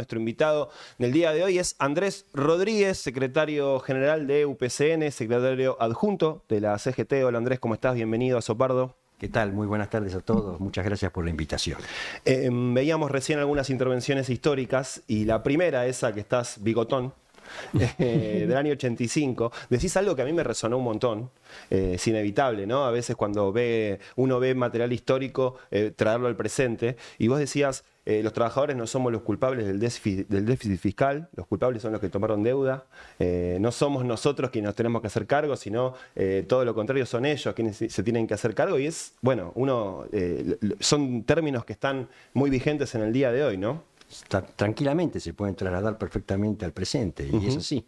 Nuestro invitado del día de hoy es Andrés Rodríguez, secretario general de UPCN, secretario adjunto de la CGT. Hola Andrés, ¿cómo estás? Bienvenido a Sopardo. ¿Qué tal? Muy buenas tardes a todos. Muchas gracias por la invitación. Veíamos recién algunas intervenciones históricas y la primera, esa que estás bigotón, del año 85, decís algo que a mí me resonó un montón. Es inevitable, ¿no? A veces cuando uno ve material histórico, traerlo al presente, y vos decías, los trabajadores no somos los culpables del déficit fiscal, los culpables son los que tomaron deuda, no somos nosotros quienes nos tenemos que hacer cargo, sino todo lo contrario, son ellos quienes se tienen que hacer cargo, y es, bueno, son términos que están muy vigentes en el día de hoy, ¿no? Tranquilamente se pueden trasladar perfectamente al presente, y es así.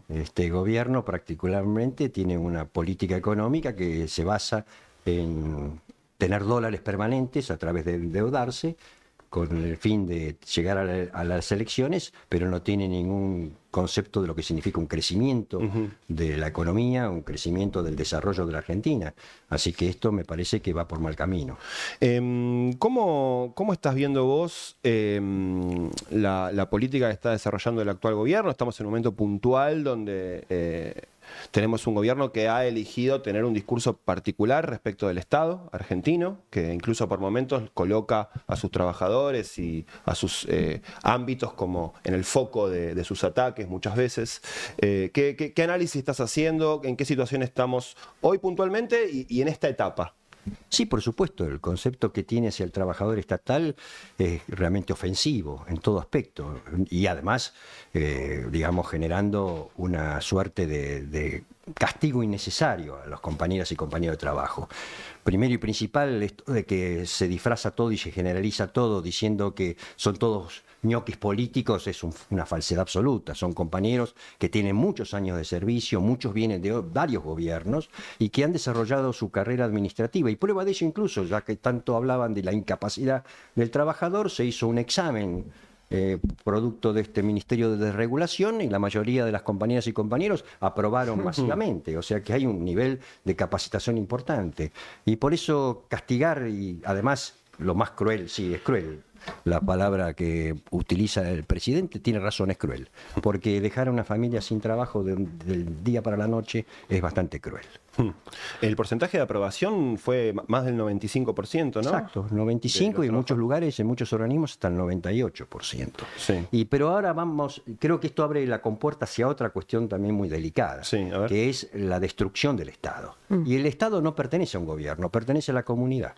Este gobierno particularmente tiene una política económica que se basa en tener dólares permanentes a través de endeudarse, con el fin de llegar a las elecciones, pero no tiene ningún concepto de lo que significa un crecimiento de la economía, un crecimiento del desarrollo de la Argentina. Así que esto me parece que va por mal camino. ¿Cómo estás viendo vos la política que está desarrollando el actual gobierno? Estamos en un momento puntual donde tenemos un gobierno que ha elegido tener un discurso particular respecto del Estado argentino, que incluso por momentos coloca a sus trabajadores y a sus ámbitos como en el foco de sus ataques muchas veces. ¿Qué análisis estás haciendo? ¿En qué situación estamos hoy puntualmente y en esta etapa? Sí, por supuesto, el concepto que tiene hacia el trabajador estatal es realmente ofensivo en todo aspecto y además, digamos, generando una suerte de castigo innecesario a los compañeras y compañeros de trabajo. Primero y principal, esto de que se disfraza todo y se generaliza todo diciendo que son todos ñoquis políticos es una falsedad absoluta. Son compañeros que tienen muchos años de servicio, muchos vienen de varios gobiernos y que han desarrollado su carrera administrativa. Y prueba de ello incluso, ya que tanto hablaban de la incapacidad del trabajador, se hizo un examen producto de este Ministerio de Desregulación y la mayoría de las compañeras y compañeros aprobaron masivamente. O sea que hay un nivel de capacitación importante. Y por eso castigar y además lo más cruel, sí, es cruel. La palabra que utiliza el presidente tiene razón, es cruel, porque dejar a una familia sin trabajo del día para la noche es bastante cruel. El porcentaje de aprobación fue más del 95%, ¿no? Exacto, 95% y en muchos lugares, en muchos organismos hasta el 98%. Sí. Pero ahora creo que esto abre la compuerta hacia otra cuestión también muy delicada, sí, que es la destrucción del Estado. Y el Estado no pertenece a un gobierno, pertenece a la comunidad.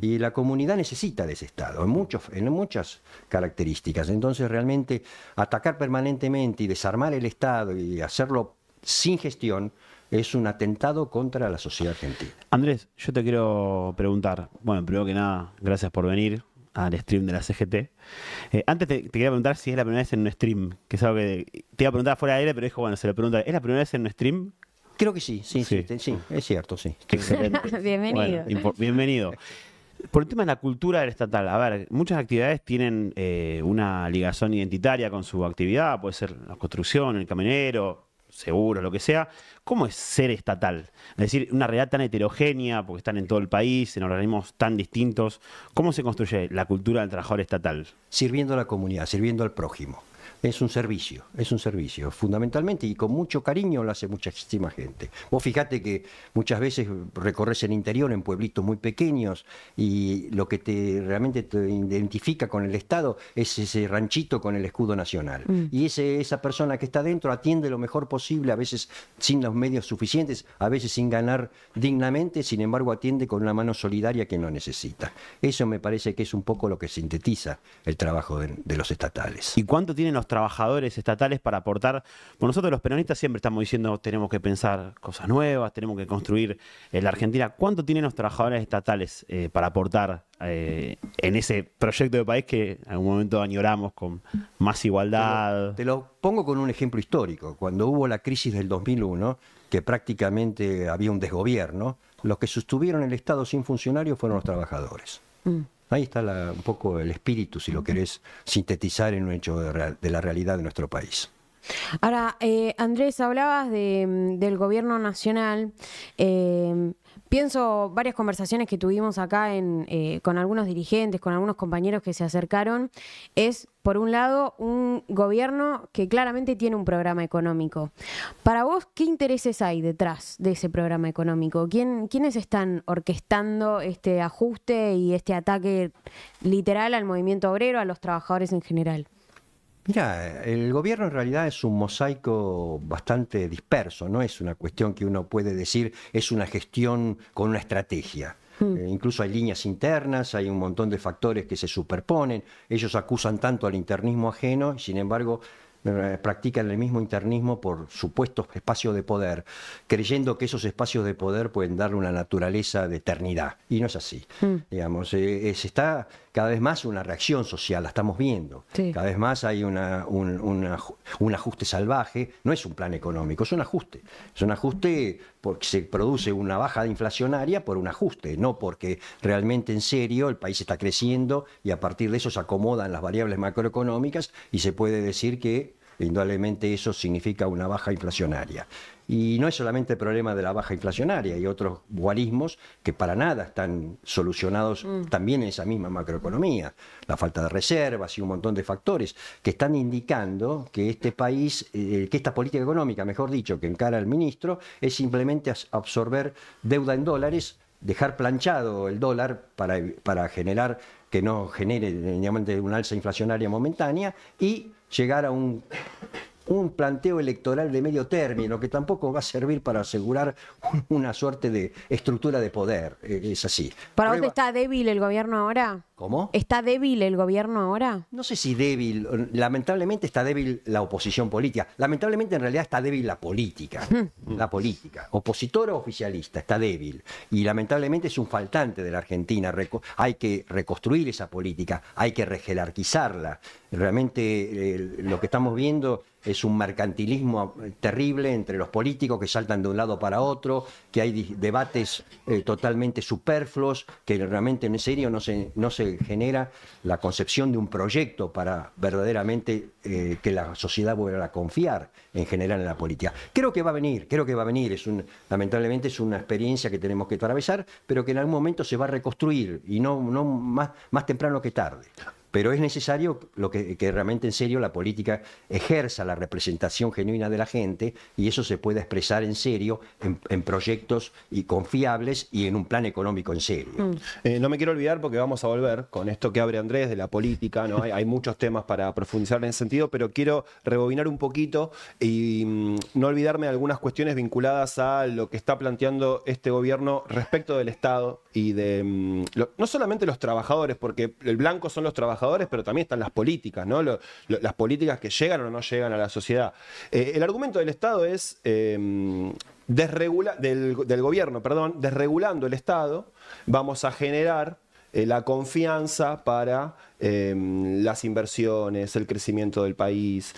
Y la comunidad necesita de ese Estado, en muchas características. Entonces realmente atacar permanentemente y desarmar el Estado y hacerlo sin gestión es un atentado contra la sociedad argentina. Andrés, yo te quiero preguntar, bueno, primero que nada, gracias por venir al stream de la CGT. Antes te quería preguntar si es la primera vez en un stream, que es algo que te iba a preguntar fuera de aire, pero dijo, bueno, se lo pregunta, ¿es la primera vez en un stream? Creo que sí, sí, es cierto, sí. Excelente. Bienvenido. Bueno, bienvenido. Por el tema de la cultura del estatal, a ver, muchas actividades tienen una ligación identitaria con su actividad, puede ser la construcción, el camionero, seguros, lo que sea. ¿Cómo es ser estatal? Es decir, una realidad tan heterogénea, porque están en todo el país, en organismos tan distintos. ¿Cómo se construye la cultura del trabajador estatal? Sirviendo a la comunidad, sirviendo al prójimo. Es un servicio, fundamentalmente, y con mucho cariño lo hace muchísima gente. Vos fijate que muchas veces recorres el interior en pueblitos muy pequeños y lo que realmente te identifica con el Estado es ese ranchito con el escudo nacional. Y esa persona que está dentro atiende lo mejor posible, a veces sin los medios suficientes, a veces sin ganar dignamente, sin embargo atiende con una mano solidaria que no necesita. Eso me parece que es un poco lo que sintetiza el trabajo de los estatales. ¿Y cuánto tienen los trabajadores estatales para aportar? Por nosotros los peronistas siempre estamos diciendo tenemos que pensar cosas nuevas, tenemos que construir la Argentina. ¿Cuánto tienen los trabajadores estatales para aportar en ese proyecto de país que en algún momento añoramos con más igualdad? Te lo pongo con un ejemplo histórico. Cuando hubo la crisis del 2001, que prácticamente había un desgobierno, los que sostuvieron el Estado sin funcionarios fueron los trabajadores. Ahí está un poco el espíritu, si lo querés sintetizar en un hecho de la realidad de nuestro país. Ahora, Andrés, hablabas del gobierno nacional, Pienso varias conversaciones que tuvimos acá con algunos dirigentes, con algunos compañeros que se acercaron, es, por un lado, un gobierno que claramente tiene un programa económico. Para vos, ¿qué intereses hay detrás de ese programa económico? ¿Quiénes están orquestando este ajuste y este ataque literal al movimiento obrero, a los trabajadores en general? Mira, el gobierno en realidad es un mosaico bastante disperso, no es una cuestión que uno puede decir es una gestión con una estrategia. Incluso hay líneas internas, hay un montón de factores que se superponen. Ellos acusan tanto al internismo ajeno, y sin embargo practican el mismo internismo por supuestos espacios de poder, creyendo que esos espacios de poder pueden darle una naturaleza de eternidad. Y no es así. Digamos, se está cada vez más una reacción social, la estamos viendo. Sí. Cada vez más hay un ajuste salvaje. No es un plan económico, es un ajuste. Es un ajuste porque se produce una bajada inflacionaria por un ajuste, no porque realmente en serio el país está creciendo y a partir de eso se acomodan las variables macroeconómicas y se puede decir que indudablemente eso significa una baja inflacionaria. Y no es solamente el problema de la baja inflacionaria, hay otros guarismos que para nada están solucionados también en esa misma macroeconomía. La falta de reservas y un montón de factores que están indicando que este país, que esta política económica, mejor dicho, que encara el ministro, es simplemente absorber deuda en dólares, dejar planchado el dólar para generar que no genere un alza inflacionaria momentánea y llegar a un planteo electoral de medio término que tampoco va a servir para asegurar una suerte de estructura de poder. Es así. ¿Para vos está débil el gobierno ahora? ¿Cómo? ¿Está débil el gobierno ahora? No sé si débil. Lamentablemente está débil la oposición política. Lamentablemente en realidad está débil la política. La política. Opositora o oficialista está débil. Y lamentablemente es un faltante de la Argentina. Hay que reconstruir esa política. Hay que rejerarquizarla. Realmente lo que estamos viendo es un mercantilismo terrible entre los políticos que saltan de un lado para otro, que hay debates totalmente superfluos, que realmente en serio no se genera la concepción de un proyecto para verdaderamente que la sociedad vuelva a confiar en general en la política. Creo que va a venir, lamentablemente es una experiencia que tenemos que atravesar, pero que en algún momento se va a reconstruir y no más temprano que tarde. Pero es necesario que realmente en serio la política ejerza la representación genuina de la gente y eso se pueda expresar en serio en proyectos y confiables y en un plan económico en serio. No me quiero olvidar porque vamos a volver con esto que abre Andrés de la política, ¿no? Hay muchos temas para profundizar en ese sentido, pero quiero rebobinar un poquito y no olvidarme de algunas cuestiones vinculadas a lo que está planteando este gobierno respecto del Estado y de no solamente los trabajadores, porque el blanco son los trabajadores, pero también están las políticas, ¿no? Las políticas que llegan o no llegan a la sociedad. El argumento del Estado es del gobierno, perdón, desregulando el Estado, vamos a generar la confianza para las inversiones, el crecimiento del país.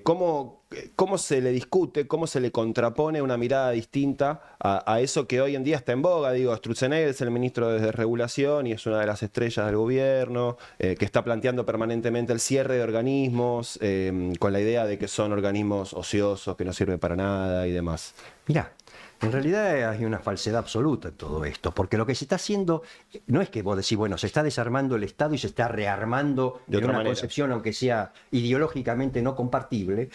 ¿Cómo se le discute, cómo se le contrapone una mirada distinta a eso que hoy en día está en boga? Sturzenegger es el ministro de Desregulación y es una de las estrellas del gobierno, que está planteando permanentemente el cierre de organismos, con la idea de que son organismos ociosos, que no sirven para nada y demás. Mirá, en realidad hay una falsedad absoluta en todo esto, porque lo que se está haciendo no es que vos decís, bueno, se está desarmando el Estado y se está rearmando de una concepción, aunque sea ideológicamente no compartible,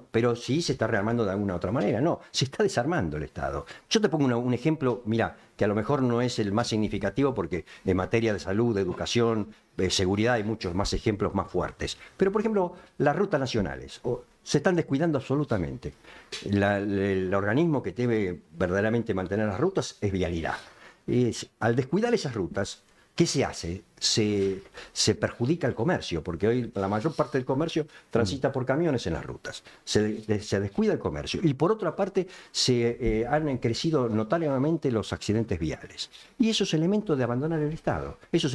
pero sí se está rearmando de alguna otra manera. No, se está desarmando el Estado. Yo te pongo un ejemplo, mira, que a lo mejor no es el más significativo porque en materia de salud, de educación, de seguridad hay muchos más ejemplos más fuertes. Pero, por ejemplo, las rutas nacionales se están descuidando absolutamente. El organismo que debe verdaderamente mantener las rutas es Vialidad. Al descuidar esas rutas, ¿qué se hace? Se perjudica el comercio, porque hoy la mayor parte del comercio transita por camiones en las rutas. Se descuida el comercio. Y por otra parte, se han crecido notablemente los accidentes viales. Y eso es elemento de abandonar el Estado. Eso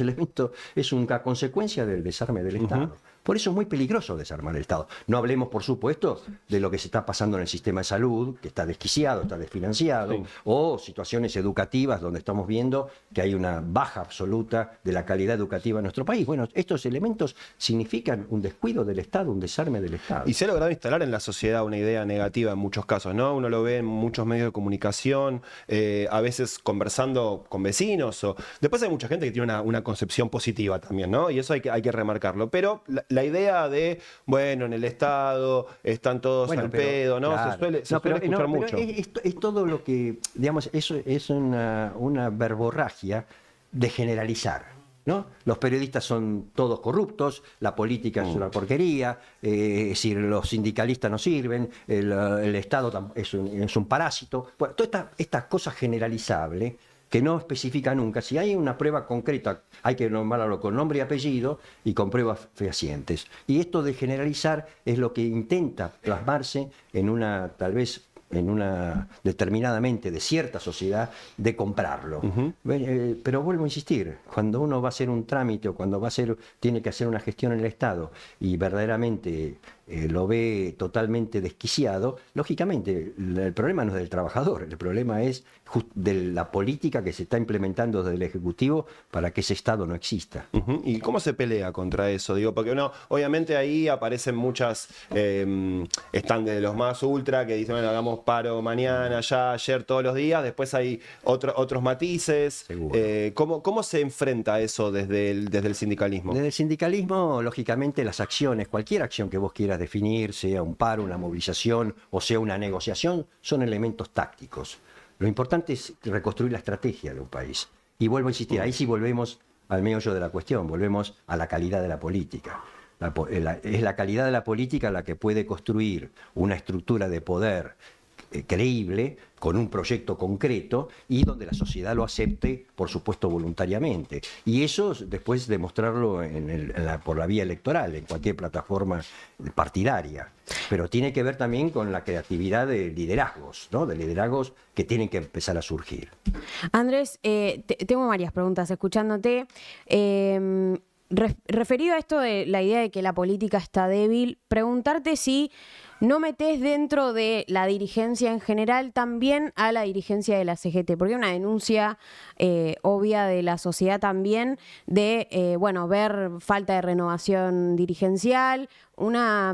es una consecuencia del desarme del Estado. Por eso es muy peligroso desarmar el Estado. No hablemos, por supuesto, de lo que se está pasando en el sistema de salud, que está desquiciado, está desfinanciado, o situaciones educativas donde estamos viendo que hay una baja absoluta de la calidad educativa en nuestro país. Bueno, estos elementos significan un descuido del Estado, un desarme del Estado. Y se ha logrado instalar en la sociedad una idea negativa en muchos casos, ¿no? Uno lo ve en muchos medios de comunicación, a veces conversando con vecinos. Después hay mucha gente que tiene una concepción positiva también, ¿no? Y eso hay que remarcarlo. Pero la idea de, bueno, en el Estado están todos al pedo, ¿no? Claro. Se suele escuchar mucho. Es todo lo que, digamos, eso es una verborragia de generalizar, ¿no? Los periodistas son todos corruptos, la política es una porquería, es decir, los sindicalistas no sirven, el Estado es un parásito. Bueno, todas estas cosas generalizables que no especifica nunca. Si hay una prueba concreta, hay que nombrarlo con nombre y apellido y con pruebas fehacientes. Y esto de generalizar es lo que intenta plasmarse en una, tal vez, en una determinadamente de cierta sociedad, de comprarlo. Pero vuelvo a insistir, cuando uno va a hacer un trámite o cuando tiene que hacer una gestión en el Estado y verdaderamente lo ve totalmente desquiciado, lógicamente el problema no es del trabajador, el problema es de la política que se está implementando desde el Ejecutivo para que ese Estado no exista. ¿Y cómo se pelea contra eso? Digo, porque obviamente ahí aparecen muchas, están de los más ultra que dicen, bueno, hagamos paro mañana, ya, ayer, todos los días, después hay otros matices. ¿Cómo se enfrenta eso desde el sindicalismo? Desde el sindicalismo, lógicamente, las acciones, cualquier acción que vos quieras definir, sea un paro, una movilización o sea una negociación, son elementos tácticos. Lo importante es reconstruir la estrategia de un país. Y vuelvo a insistir, ahí sí volvemos al meollo de la cuestión, volvemos a la calidad de la política. Es la calidad de la política la que puede construir una estructura de poder creíble, con un proyecto concreto y donde la sociedad lo acepte, por supuesto, voluntariamente. Y eso después demostrarlo por la vía electoral, en cualquier plataforma partidaria. Pero tiene que ver también con la creatividad de liderazgos, ¿no? De liderazgos que tienen que empezar a surgir. Andrés, tengo varias preguntas escuchándote. Referido a esto de la idea de que la política está débil, preguntarte si no metés dentro de la dirigencia en general también a la dirigencia de la CGT, porque hay una denuncia obvia de la sociedad también de, ver falta de renovación dirigencial, una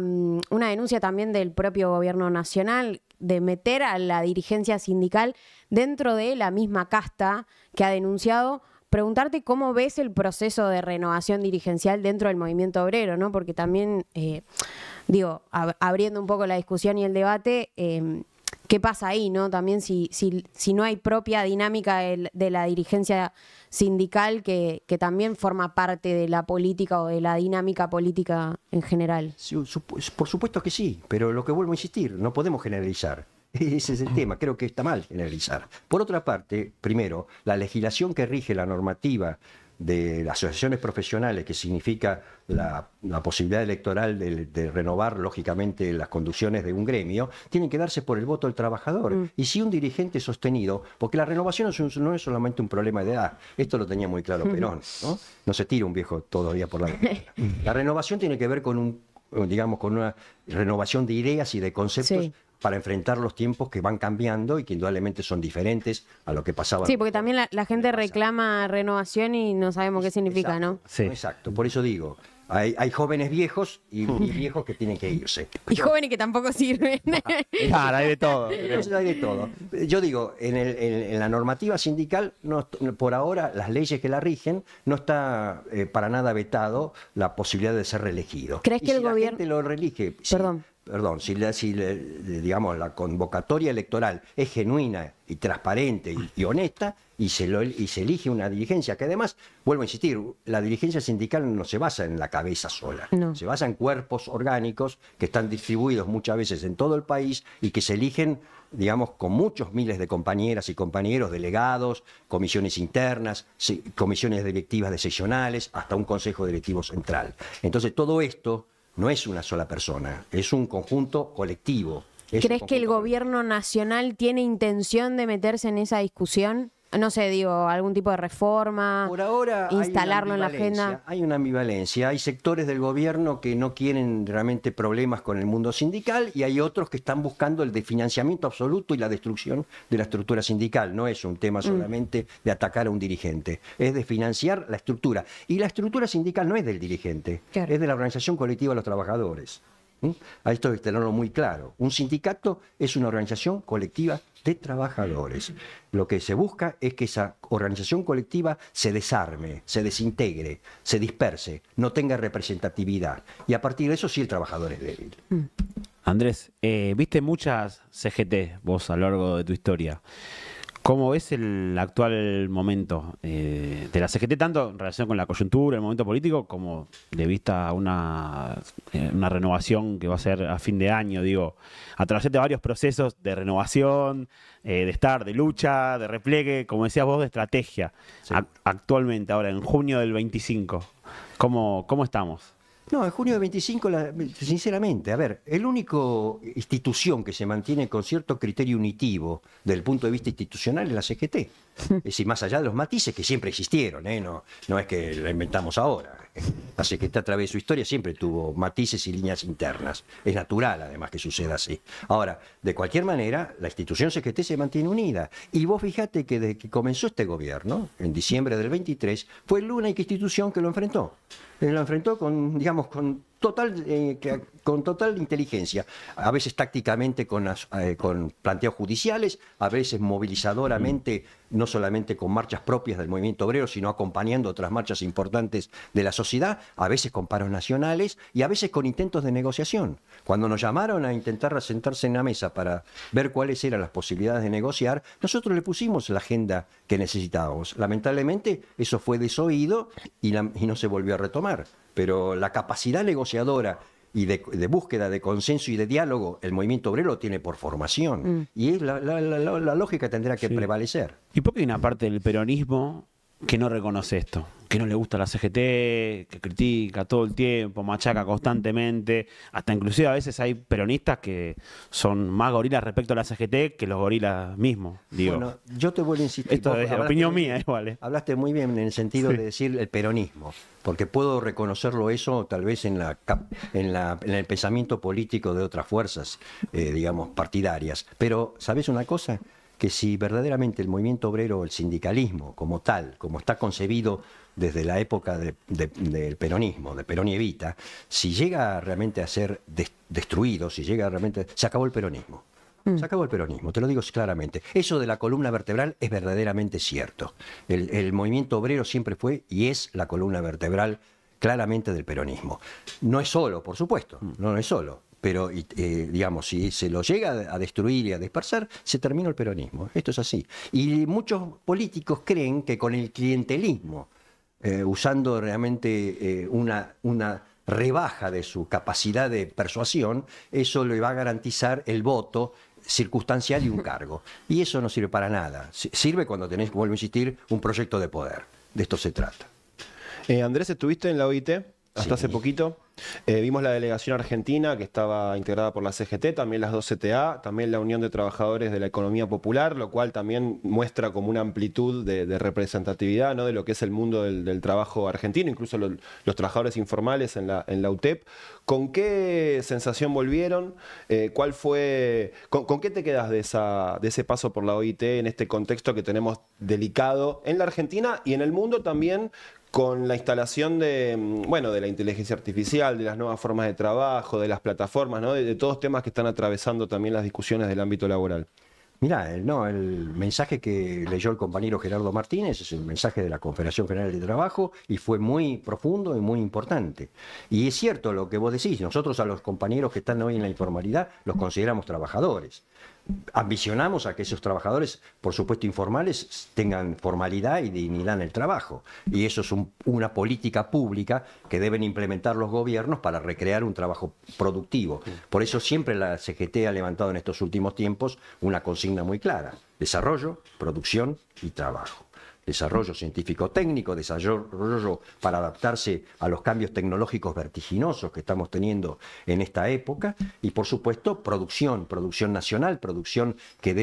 denuncia también del propio gobierno nacional de meter a la dirigencia sindical dentro de la misma casta que ha denunciado. Preguntarte cómo ves el proceso de renovación dirigencial dentro del movimiento obrero, ¿no? Porque también, abriendo un poco la discusión y el debate, ¿qué pasa ahí, no? También si no hay propia dinámica de la dirigencia sindical que también forma parte de la política o de la dinámica política en general. Sí, por supuesto que sí, pero lo que vuelvo a insistir, no podemos generalizar. Ese es el tema, creo que está mal generalizar. Por otra parte, primero, la legislación que rige la normativa de las asociaciones profesionales, que significa la posibilidad electoral de renovar, lógicamente, las conducciones de un gremio, tienen que darse por el voto del trabajador. Y si un dirigente sostenido, porque la renovación no es solamente un problema de edad, esto lo tenía muy claro Perón, ¿no? No se tira un viejo todavía por la ventana. La renovación tiene que ver con una renovación de ideas y de conceptos, sí, para enfrentar los tiempos que van cambiando y que indudablemente son diferentes a lo que pasaba. Sí, porque también la gente reclama renovación y no sabemos qué significa, exacto, ¿no? Sí. Exacto, por eso digo, hay jóvenes viejos y viejos que tienen que irse. Y jóvenes que tampoco sirven. Claro, hay de todo. Hay de todo. Yo digo, en la normativa sindical, por ahora, las leyes que la rigen, no está para nada vetado la posibilidad de ser reelegido. ¿Crees que el gobierno... la gente lo reelige? Perdón, si la convocatoria electoral es genuina y transparente y honesta y se elige una dirigencia, que además, vuelvo a insistir, la dirigencia sindical no se basa en la cabeza sola, no. Se basa en cuerpos orgánicos que están distribuidos muchas veces en todo el país y que se eligen, digamos, con muchos miles de compañeras y compañeros, delegados, comisiones internas, comisiones directivas de seccionales, hasta un consejo directivo central. Entonces, todo esto no es una sola persona, es un conjunto colectivo. ¿Crees que el gobierno nacional tiene intención de meterse en esa discusión no sé, digo, algún tipo de reforma, Por ahora instalarlo en la agenda. Hay una ambivalencia. Hay sectores del gobierno que no quieren realmente problemas con el mundo sindical y hay otros que están buscando el desfinanciamiento absoluto y la destrucción de la estructura sindical. No es un tema solamente de atacar a un dirigente, es de financiar la estructura. Y la estructura sindical no es del dirigente, Claro. es de la organización colectiva de los trabajadores. A esto hay que tenerlo muy claro. Un sindicato es una organización colectiva de trabajadores. Lo que se busca es que esa organización colectiva se desarme, se desintegre, se disperse, no tenga representatividad. Y a partir de eso sí el trabajador es débil. Andrés, viste muchas CGT vos a lo largo de tu historia. ¿Cómo ves el actual momento de la CGT, tanto en relación con la coyuntura, el momento político, como de vista a una renovación que va a ser a fin de año? Digo, atravesaste varios procesos de renovación, de lucha, de repliegue, como decías vos, de estrategia. Sí. Actualmente, ahora en junio del 25, ¿cómo estamos? No, en junio de 25, sinceramente, a ver, el único institución que se mantiene con cierto criterio unitivo desde el punto de vista institucional es la CGT. Es decir, más allá de los matices que siempre existieron, no es que la inventamos ahora. La CGT a través de su historia siempre tuvo matices y líneas internas. Es natural, además, que suceda así. Ahora, de cualquier manera, la institución CGT se mantiene unida. Y vos fijate que desde que comenzó este gobierno, en diciembre del 23, fue la única institución que lo enfrentó. Lo enfrentó con, digamos, con total inteligencia, a veces tácticamente con planteos judiciales, a veces movilizadoramente, no solamente con marchas propias del movimiento obrero, sino acompañando otras marchas importantes de la sociedad, a veces con paros nacionales y a veces con intentos de negociación. Cuando nos llamaron a intentar sentarse en la mesa para ver cuáles eran las posibilidades de negociar, nosotros le pusimos la agenda que necesitábamos. Lamentablemente eso fue desoído y no se volvió a retomar. Pero la capacidad negociadora y de búsqueda de consenso y de diálogo, el movimiento obrero lo tiene por formación. Y la lógica tendrá que prevalecer. ¿Y por qué hay una parte del peronismo que no reconoce esto? Que no le gusta la CGT, que critica todo el tiempo, machaca constantemente. Hasta inclusive a veces hay peronistas que son más gorilas respecto a la CGT que los gorilas mismos. Digo. Bueno, yo te vuelvo a insistir. Esto es opinión mía, igual. Hablaste muy bien en el sentido de decir el peronismo, porque puedo reconocerlo eso tal vez en el pensamiento político de otras fuerzas, digamos, partidarias. Pero, ¿sabes una cosa? Que si verdaderamente el movimiento obrero, el sindicalismo como tal, como está concebido desde la época del peronismo, de Perón y Evita, si llega realmente a ser destruido, si llega realmente... Se acabó el peronismo. Se acabó el peronismo, te lo digo claramente. Eso de la columna vertebral es verdaderamente cierto. El movimiento obrero siempre fue y es la columna vertebral claramente del peronismo. No es solo, por supuesto, no es solo. Pero, digamos, si se lo llega a destruir y a dispersar, se termina el peronismo. Esto es así. Y muchos políticos creen que con el clientelismo, usando realmente una rebaja de su capacidad de persuasión, eso le va a garantizar el voto circunstancial y un cargo. Y eso no sirve para nada. Sirve cuando tenés, vuelvo a insistir, un proyecto de poder. De esto se trata. Andrés, estuviste en la OIT hasta hace poquito. Vimos la delegación argentina que estaba integrada por la CGT, también las dos CTA, también la Unión de Trabajadores de la Economía Popular, lo cual también muestra como una amplitud de representatividad, ¿no?, de lo que es el mundo del trabajo argentino, incluso los trabajadores informales en la UTEP. ¿Con qué sensación volvieron? ¿Cuál fue, con qué te quedas de ese paso por la OIT en este contexto que tenemos delicado en la Argentina y en el mundo también, con la instalación de la inteligencia artificial, de las nuevas formas de trabajo, de las plataformas, ¿no?, de todos temas que están atravesando también las discusiones del ámbito laboral? Mirá, el mensaje que leyó el compañero Gerardo Martínez es el mensaje de la Confederación General de Trabajo y fue muy profundo y muy importante. Y es cierto lo que vos decís, nosotros a los compañeros que están hoy en la informalidad los consideramos trabajadores. Ambicionamos a que esos trabajadores, por supuesto informales, tengan formalidad y dignidad en el trabajo. Y eso es una política pública que deben implementar los gobiernos para recrear un trabajo productivo. Por eso siempre la CGT ha levantado en estos últimos tiempos una consigna muy clara: desarrollo, producción y trabajo. desarrollo científico-técnico, desarrollo para adaptarse a los cambios tecnológicos vertiginosos que estamos teniendo en esta época, y por supuesto producción nacional, producción que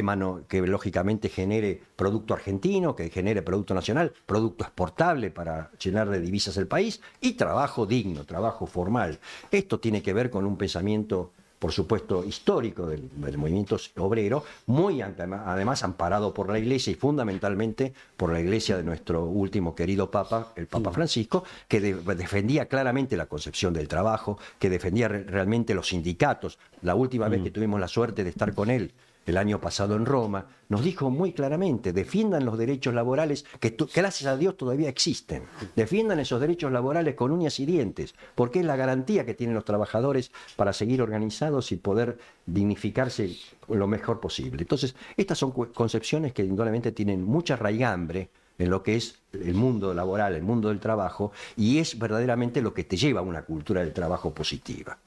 que lógicamente genere producto argentino, que genere producto nacional, producto exportable para llenar de divisas el país, y trabajo digno, trabajo formal. Esto tiene que ver con un pensamiento, por supuesto, histórico del movimiento obrero, muy además amparado por la Iglesia y fundamentalmente por la Iglesia de nuestro último querido Papa, el Papa Francisco, que defendía claramente la concepción del trabajo, que defendía realmente los sindicatos. La última vez que tuvimos la suerte de estar con él, el año pasado en Roma, nos dijo muy claramente: defiendan los derechos laborales que gracias a Dios todavía existen. Defiendan esos derechos laborales con uñas y dientes, porque es la garantía que tienen los trabajadores para seguir organizados y poder dignificarse lo mejor posible. Entonces, estas son concepciones que indudablemente tienen mucha raigambre en lo que es el mundo laboral, el mundo del trabajo, y es verdaderamente lo que te lleva a una cultura del trabajo positiva.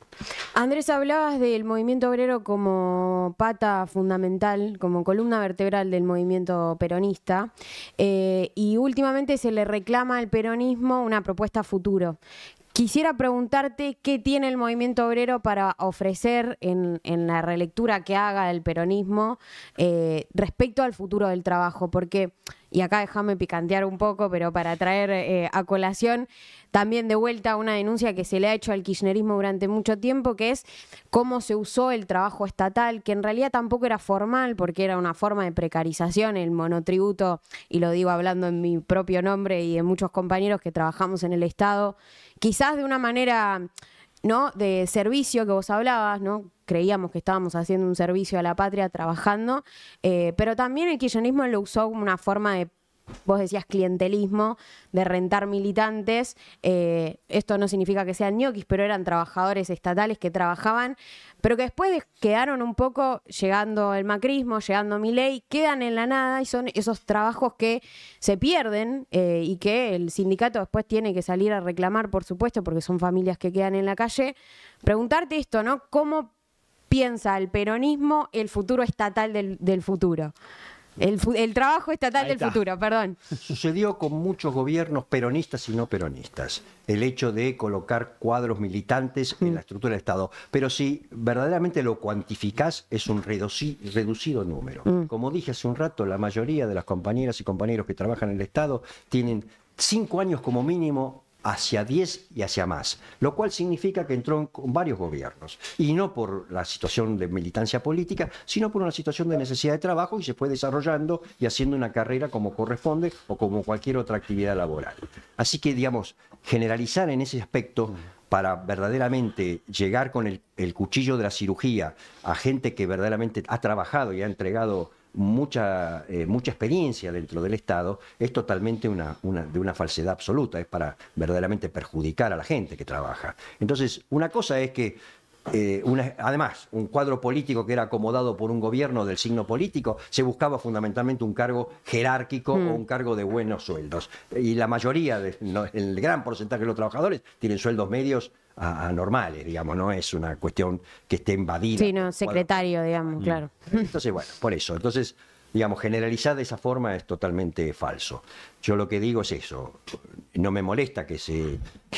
Andrés, hablabas del movimiento obrero como pata fundamental, como columna vertebral del movimiento peronista, y últimamente se le reclama al peronismo una propuesta a futuro. Quisiera preguntarte qué tiene el movimiento obrero para ofrecer en la relectura que haga el peronismo respecto al futuro del trabajo, porque, y acá déjame picantear un poco, pero para traer a colación también de vuelta una denuncia que se le ha hecho al kirchnerismo durante mucho tiempo, que es cómo se usó el trabajo estatal, que en realidad tampoco era formal, porque era una forma de precarización, el monotributo, y lo digo hablando en mi propio nombre y de muchos compañeros que trabajamos en el Estado, quizás de una manera, ¿no?, de servicio que vos hablabas, ¿no? Creíamos que estábamos haciendo un servicio a la patria trabajando, pero también el kirchnerismo lo usó como una forma de, vos decías, clientelismo, de rentar militantes. Esto no significa que sean ñoquis, pero eran trabajadores estatales que trabajaban, pero que después quedaron un poco, llegando el macrismo, llegando Milei, quedan en la nada, y son esos trabajos que se pierden y que el sindicato después tiene que salir a reclamar, por supuesto, porque son familias que quedan en la calle. Preguntarte esto, ¿no? ¿Cómo piensa el peronismo el futuro estatal del futuro? El trabajo estatal del futuro, perdón. Sucedió con muchos gobiernos peronistas y no peronistas, el hecho de colocar cuadros militantes en la estructura del Estado. Pero si verdaderamente lo cuantificás, es un reducido número. Como dije hace un rato, la mayoría de las compañeras y compañeros que trabajan en el Estado tienen 5 años como mínimo, hacia 10 y hacia más, lo cual significa que entró con varios gobiernos, y no por la situación de militancia política, sino por una situación de necesidad de trabajo, y se fue desarrollando y haciendo una carrera como corresponde o como cualquier otra actividad laboral. Así que, digamos, generalizar en ese aspecto para verdaderamente llegar con el cuchillo de la cirugía a gente que verdaderamente ha trabajado y ha entregado mucha experiencia dentro del Estado, es totalmente de una falsedad absoluta, es para verdaderamente perjudicar a la gente que trabaja. Entonces, una cosa es que, además, un cuadro político que era acomodado por un gobierno del signo político, se buscaba fundamentalmente un cargo jerárquico o un cargo de buenos sueldos. Y la mayoría, el gran porcentaje de los trabajadores, tienen sueldos medios anormales, digamos, no es una cuestión que esté invadida. Sí, no, secretario, digamos, claro. Entonces, bueno, por eso. Entonces, digamos, generalizar de esa forma es totalmente falso. Yo lo que digo es eso. No me molesta que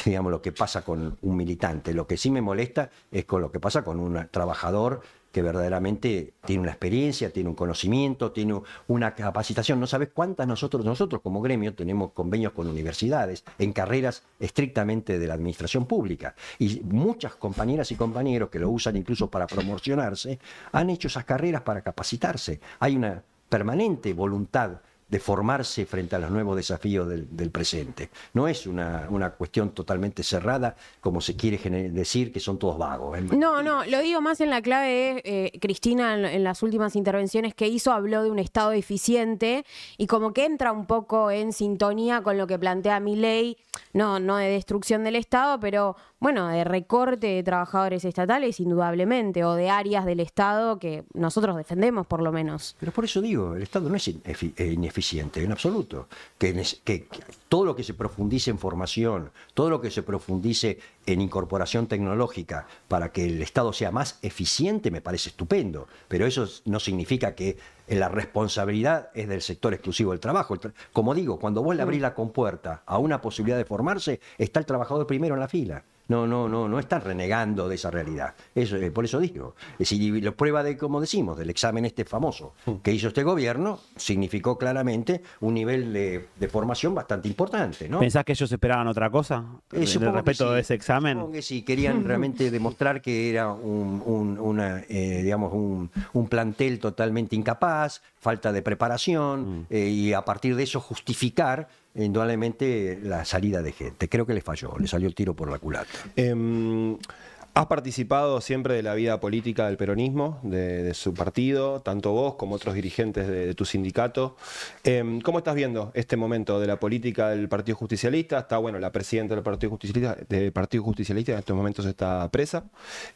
digamos, lo que pasa con un militante. Lo que sí me molesta es con lo que pasa con un trabajador que verdaderamente tiene una experiencia, tiene un conocimiento, tiene una capacitación. No sabes cuántas nosotros como gremio tenemos convenios con universidades en carreras estrictamente de la administración pública. Y muchas compañeras y compañeros que lo usan incluso para promocionarse, han hecho esas carreras para capacitarse. Hay una permanente voluntad de formarse frente a los nuevos desafíos del presente. No es una cuestión totalmente cerrada, como se quiere decir, que son todos vagos. No, lo digo más en la clave de Cristina, en las últimas intervenciones que hizo, habló de un Estado eficiente y como que entra un poco en sintonía con lo que plantea Milei, no de destrucción del Estado, pero bueno, de recorte de trabajadores estatales, indudablemente, o de áreas del Estado que nosotros defendemos, por lo menos. Pero por eso digo, el Estado no es ineficiente. eficiente, en absoluto. Que todo lo que se profundice en formación, todo lo que se profundice en incorporación tecnológica para que el Estado sea más eficiente me parece estupendo, pero eso no significa que la responsabilidad es del sector exclusivo del trabajo. Como digo, cuando vos le abrís la compuerta a una posibilidad de formarse, está el trabajador primero en la fila. No están renegando de esa realidad. Por eso digo, si la prueba de, como decimos, del examen este famoso que hizo este gobierno, significó claramente un nivel de formación bastante importante, ¿no? ¿Pensás que ellos esperaban otra cosa respecto de ese examen? Supongo que sí, querían realmente demostrar que era digamos, un plantel totalmente incapaz, falta de preparación, y a partir de eso justificar indudablemente la salida de gente. Creo que le falló, le salió el tiro por la culata. Has participado siempre de la vida política del peronismo, de su partido, tanto vos como otros dirigentes de tu sindicato. ¿Cómo estás viendo este momento de la política del Partido Justicialista? Está, bueno, la presidenta del Partido Justicialista en estos momentos está presa.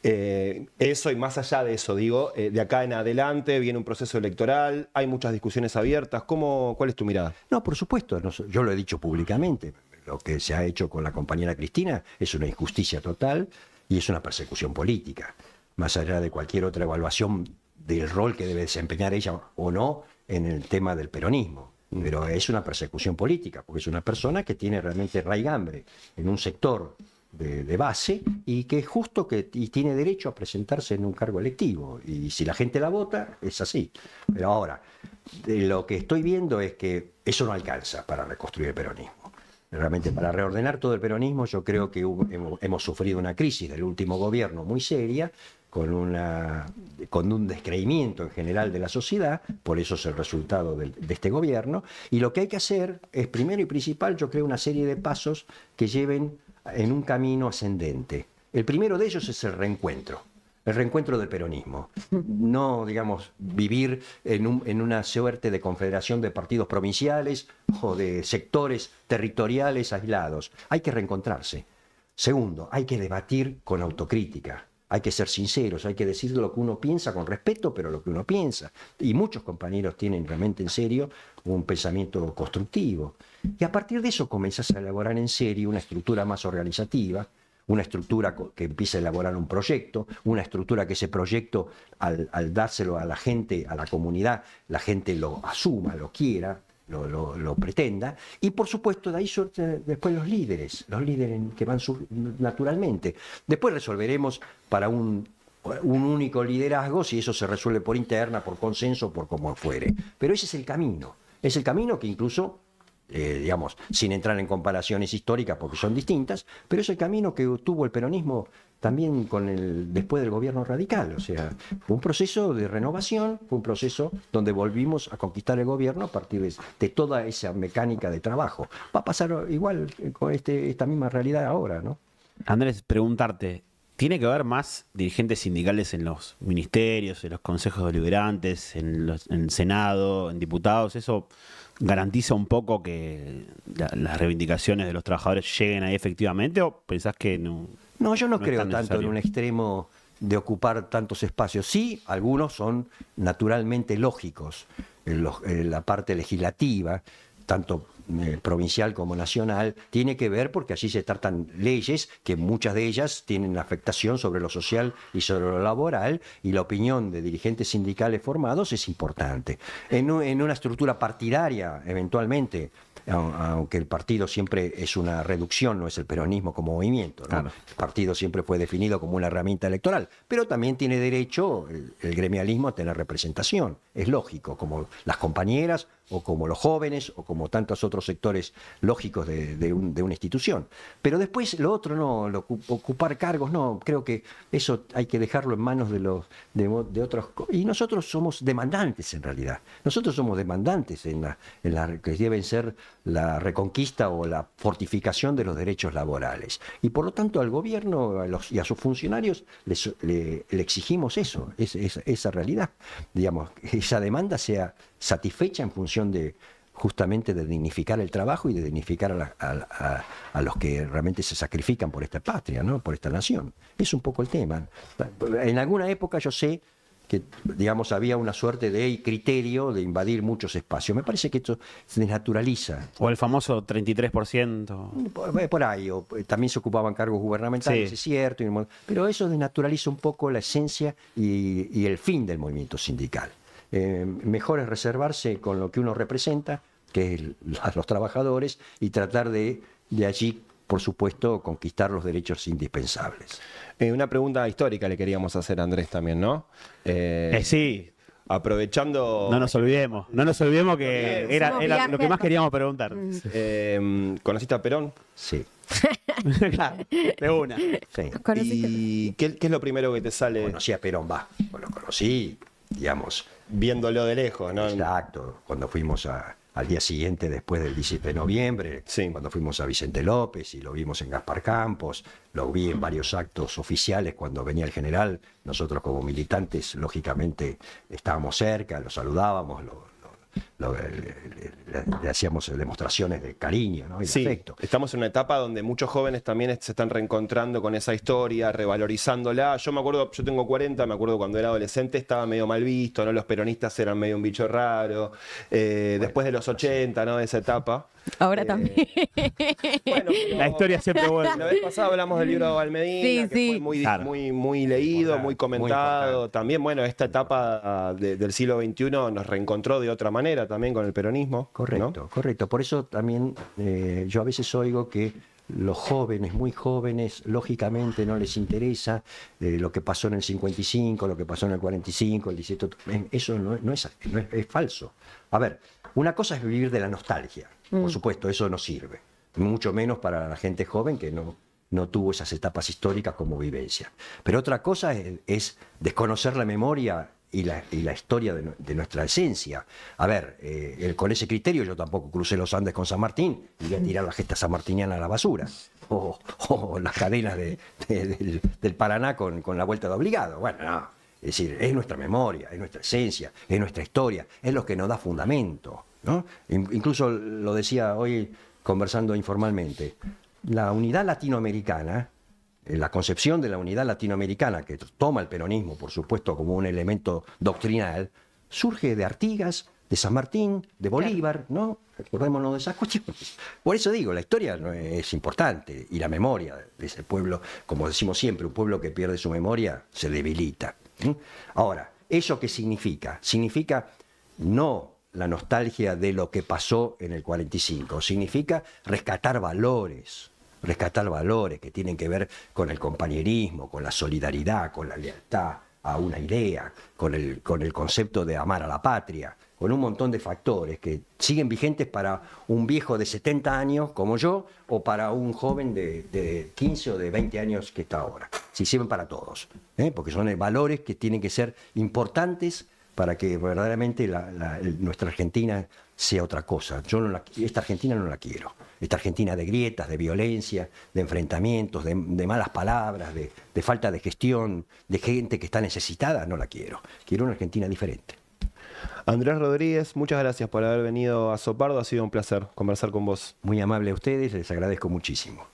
Eso y más allá de eso, digo, de acá en adelante viene un proceso electoral, hay muchas discusiones abiertas. ¿Cuál es tu mirada? No, por supuesto, yo lo he dicho públicamente. Lo que se ha hecho con la compañera Cristina es una injusticia total. Y es una persecución política, más allá de cualquier otra evaluación del rol que debe desempeñar ella o no en el tema del peronismo. Pero es una persecución política, porque es una persona que tiene realmente raigambre en un sector de base y que es justo y tiene derecho a presentarse en un cargo electivo. Y si la gente la vota, es así. Pero ahora, lo que estoy viendo es que eso no alcanza para reconstruir el peronismo. Realmente para reordenar todo el peronismo yo creo que hemos sufrido una crisis del último gobierno muy seria, con un descreimiento en general de la sociedad, por eso es el resultado de este gobierno, y lo que hay que hacer es, primero y principal, yo creo, una serie de pasos que lleven en un camino ascendente. El primero de ellos es el reencuentro del peronismo. No, digamos, vivir en una suerte de confederación de partidos provinciales o de sectores territoriales aislados. Hay que reencontrarse. Segundo, hay que debatir con autocrítica. Hay que ser sinceros, hay que decir lo que uno piensa con respeto, pero lo que uno piensa. Y muchos compañeros tienen realmente en serio un pensamiento constructivo. Y a partir de eso comenzás a elaborar en serio una estructura más organizativa, una estructura que empiece a elaborar un proyecto, una estructura que ese proyecto, al dárselo a la gente, a la comunidad, la gente lo asuma, lo quiera, lo pretenda, y por supuesto de ahí surgen después los líderes que van naturalmente. Después resolveremos para un único liderazgo, si eso se resuelve por interna, por consenso, por como fuere. Pero ese es el camino que incluso, digamos, sin entrar en comparaciones históricas porque son distintas, pero es el camino que tuvo el peronismo también después del gobierno radical. O sea, fue un proceso de renovación, fue un proceso donde volvimos a conquistar el gobierno a partir de toda esa mecánica de trabajo. Va a pasar igual con esta misma realidad ahora, ¿no? Andrés, preguntarte, ¿tiene que haber más dirigentes sindicales en los ministerios, en los consejos deliberantes, en el Senado, en diputados? ¿Eso garantiza un poco que las reivindicaciones de los trabajadores lleguen ahí efectivamente, o pensás que no? No, yo no creo tan tanto necesario en un extremo de ocupar tantos espacios. Sí, algunos son naturalmente lógicos. En la parte legislativa, tanto provincial como nacional, tiene que ver porque allí se tratan leyes que muchas de ellas tienen afectación sobre lo social y sobre lo laboral, y la opinión de dirigentes sindicales formados es importante. En una estructura partidaria, eventualmente, aunque el partido siempre es una reducción, no es el peronismo como movimiento, ¿no? Claro. El partido siempre fue definido como una herramienta electoral, pero también tiene derecho el gremialismo a tener representación, es lógico, como las compañeras o como los jóvenes o como tantos otros sectores lógicos de una institución. Pero después lo otro no, ocupar cargos no, creo que eso hay que dejarlo en manos de otros. Y nosotros somos demandantes en realidad, nosotros somos demandantes en la que deben ser la reconquista o la fortificación de los derechos laborales. Y por lo tanto al gobierno y a sus funcionarios le exigimos eso, esa realidad, digamos, esa demanda sea satisfecha en función justamente de dignificar el trabajo y de dignificar a los que realmente se sacrifican por esta patria, ¿no? Por esta nación. Es un poco el tema. En alguna época yo sé que, digamos, había una suerte de criterio de invadir muchos espacios. Me parece que esto se desnaturaliza. O el famoso 33%. Por ahí, o también se ocupaban cargos gubernamentales, Sí. es cierto, pero eso desnaturaliza un poco la esencia y el fin del movimiento sindical. Mejor es reservarse con lo que uno representa, que es los trabajadores, y tratar de allí, por supuesto, conquistar los derechos indispensables. Una pregunta histórica le queríamos hacer a Andrés también, ¿no? Sí, Aprovechando... no nos olvidemos que Somos era lo que más viajeros. queríamos preguntar. ¿Conociste a Perón? Sí, Claro, de una. sí. ¿Conociste? ¿Y qué es lo primero que te sale Conocí a Perón, lo conocí, digamos, viéndolo de lejos, ¿no? exacto, cuando fuimos al día siguiente, después del 17 de noviembre, Sí. cuando fuimos a Vicente López y lo vimos en Gaspar Campos, lo vi en varios actos oficiales cuando venía el general, nosotros como militantes, lógicamente, estábamos cerca, lo saludábamos, le hacíamos demostraciones de cariño, ¿no? Y de Sí, afecto. estamos en una etapa donde muchos jóvenes también se están reencontrando con esa historia, revalorizándola. Yo me acuerdo, yo tengo 40, me acuerdo cuando era adolescente estaba medio mal visto, ¿no? Los peronistas eran medio un bicho raro. Después de los 80, ¿no? De esa etapa. Ahora también. Bueno, pero La historia siempre vuelve. la vez pasada hablamos del libro de Valmedina, Sí, que sí. fue muy, Claro. muy leído, muy comentado. importante. También, bueno, esta etapa del siglo XXI nos reencontró de otra manera también con el peronismo. Correcto, ¿no? correcto. Por eso también yo a veces oigo que los jóvenes, muy jóvenes, lógicamente no les interesa lo que pasó en el 55, lo que pasó en el 45, el 17. Eso no es falso. A ver, una cosa es vivir de la nostalgia. Por supuesto, eso no sirve. Mucho menos para la gente joven que no tuvo esas etapas históricas como vivencia. Pero otra cosa es desconocer la memoria y la historia de nuestra esencia. A ver, con ese criterio yo tampoco crucé los Andes con San Martín y voy a tirar la gesta sanmartiniana a la basura. O las cadenas del Paraná con la vuelta de obligado. Bueno, no. Es decir, es nuestra memoria, es nuestra esencia, es nuestra historia, es lo que nos da fundamento, ¿no? Incluso lo decía hoy conversando informalmente, la unidad latinoamericana, la concepción de la unidad latinoamericana, que toma el peronismo, por supuesto, como un elemento doctrinal, surge de Artigas, de San Martín, de Bolívar, ¿no? Acordémonos de esas cuestiones. Por eso digo, la historia no es importante y la memoria de ese pueblo, como decimos siempre, un pueblo que pierde su memoria se debilita. Ahora, ¿eso qué significa? Significa no la nostalgia de lo que pasó en el 45, significa rescatar valores que tienen que ver con el compañerismo, con la solidaridad, con la lealtad a una idea, con el concepto de amar a la patria, con un montón de factores que siguen vigentes para un viejo de 70 años como yo o para un joven de 15 o de 20 años que está ahora. Sí, sirven para todos, porque son valores que tienen que ser importantes para que verdaderamente nuestra Argentina sea otra cosa. Esta Argentina no la quiero. Esta Argentina de grietas, de violencia, de enfrentamientos, de malas palabras, de falta de gestión, de gente que está necesitada, no la quiero. Quiero una Argentina diferente. Andrés Rodríguez, muchas gracias por haber venido a Sopardo. Ha sido un placer conversar con vos. Muy amable a ustedes, les agradezco muchísimo.